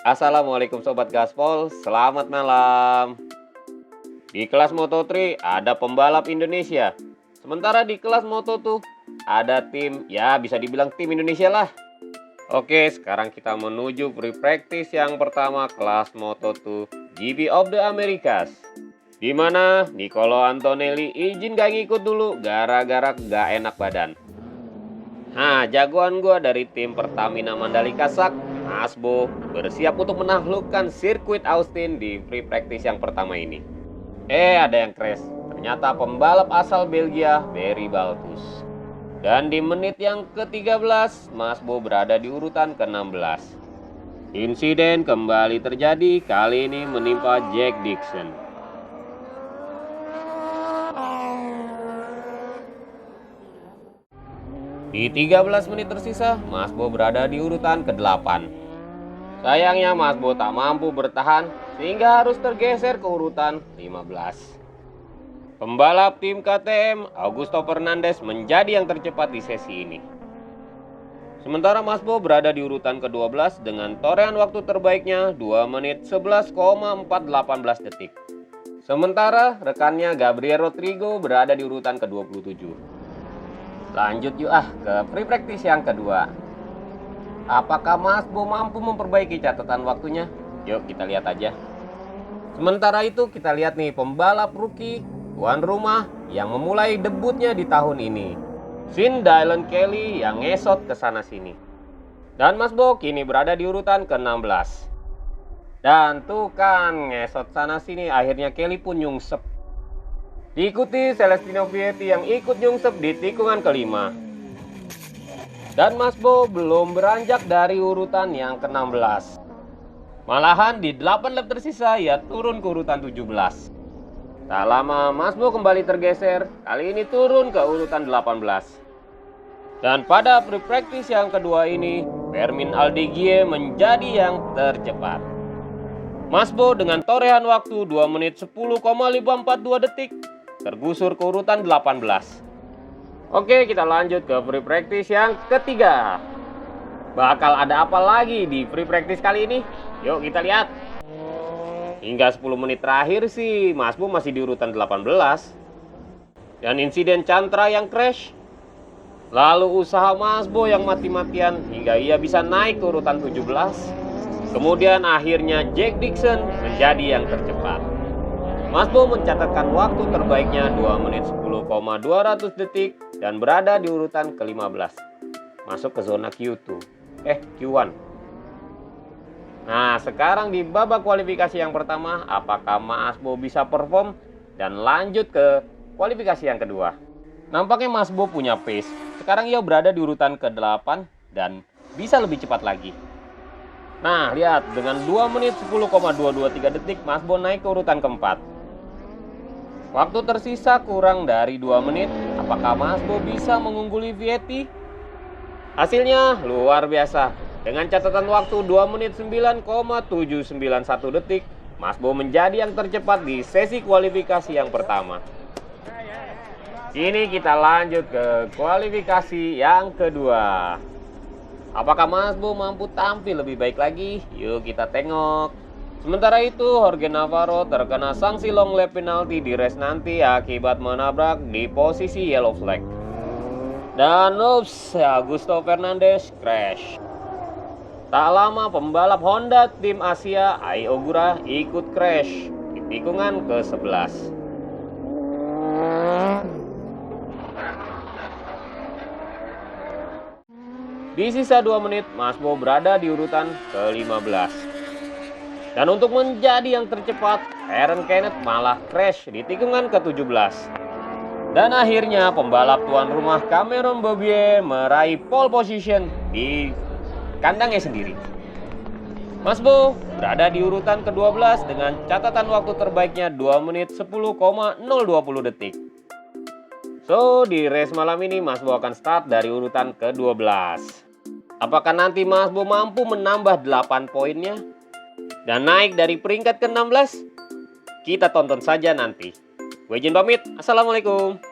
Assalamualaikum Sobat Gaspol, selamat malam. Di kelas Moto3 ada pembalap Indonesia. Sementara di kelas Moto2 ada tim, ya bisa dibilang tim Indonesia lah. Oke, sekarang kita menuju free practice yang pertama kelas Moto2 GP of the Americas. Dimana Nicolo Antonelli izin gak ngikut dulu gara-gara gak enak badan. Nah, jagoan gua dari tim Pertamina Mandalika Sak, Mas Bo, bersiap untuk menaklukkan sirkuit Austin di free practice yang pertama ini. Ada yang crash. Ternyata pembalap asal Belgia, Barry Baltus. Dan di menit yang ke-13, Mas Bo berada di urutan ke-16. Insiden kembali terjadi, kali ini menimpa Jack Dixon. Di 13 menit tersisa, Mas Bo berada di urutan ke-8. Sayangnya Mas Bo tak mampu bertahan sehingga harus tergeser ke urutan 15. Pembalap tim KTM, Augusto Fernandes menjadi yang tercepat di sesi ini. Sementara Mas Bo berada di urutan ke-12 dengan torehan waktu terbaiknya 2 menit 11,418 detik. Sementara rekannya Gabriel Rodrigo berada di urutan ke-27. Lanjut yuk ke free practice yang kedua. Apakah Mas Bo mampu memperbaiki catatan waktunya? Yuk kita lihat aja. Sementara itu kita lihat nih pembalap rookie tuan rumah yang memulai debutnya di tahun ini, Finn Dillon Kelly yang ngesot ke sana sini. Dan Mas Bo kini berada di urutan ke-16. Dan tuh kan ngesot sana sini, akhirnya Kelly pun nyungsep. Diikuti Celestino Vietti yang ikut nyungsep di tikungan kelima. Dan Mas Bo belum beranjak dari urutan yang ke-16. Malahan di 8 lap tersisa ia turun ke urutan 17. Tak lama Mas Bo kembali tergeser, kali ini turun ke urutan 18. Dan pada free practice yang kedua ini, Fermin Aldeguier menjadi yang tercepat. Mas Bo dengan torehan waktu 2 menit 10,542 detik tergusur ke urutan 18. Oke, kita lanjut ke free practice yang ketiga. Bakal ada apa lagi di free practice kali ini? Yuk kita lihat. Hingga 10 menit terakhir sih Mas Bo masih di urutan 18. Dan insiden Chantra yang crash. Lalu usaha Mas Bo yang mati-matian hingga ia bisa naik ke urutan 17. Kemudian akhirnya Jack Dixon menjadi yang tercepat. Mas Bo mencatatkan waktu terbaiknya 2 menit 10,200 detik dan berada di urutan ke-15. Masuk ke zona Q2. Q1. Nah, sekarang di babak kualifikasi yang pertama, apakah Mas Bo bisa perform dan lanjut ke kualifikasi yang kedua? Nampaknya Mas Bo punya pace. Sekarang ia berada di urutan ke-8 dan bisa lebih cepat lagi. Nah, lihat dengan 2 menit 10,223 detik Mas Bo naik ke urutan keempat. Waktu tersisa kurang dari 2 menit. Apakah Mas Bo bisa mengungguli Vietti? Hasilnya luar biasa. Dengan catatan waktu 2 menit 9,791 detik, Mas Bo menjadi yang tercepat di sesi kualifikasi yang pertama. Kini kita lanjut ke kualifikasi yang kedua. Apakah Mas Bo mampu tampil lebih baik lagi? Yuk kita tengok. Sementara itu, Jorge Navarro terkena sanksi long lap penalti di race nanti akibat menabrak di posisi yellow flag. Dan Augusto Fernandes crash. Tak lama pembalap Honda tim Asia, Ai Ogura, ikut crash di tikungan ke-11. Di sisa 2 menit, Mas Bo berada di urutan ke-15. Dan untuk menjadi yang tercepat, Aaron Canet malah crash di tikungan ke-17. Dan akhirnya pembalap tuan rumah Cameron Beaubier meraih pole position di kandangnya sendiri. Mas Bo berada di urutan ke-12 dengan catatan waktu terbaiknya 2 menit 10,020 detik. So, di race malam ini Mas Bo akan start dari urutan ke-12. Apakah nanti Mas Bo mampu menambah 8 poinnya dan naik dari peringkat ke-16? Kita tonton saja nanti. Gue izin pamit. Assalamualaikum.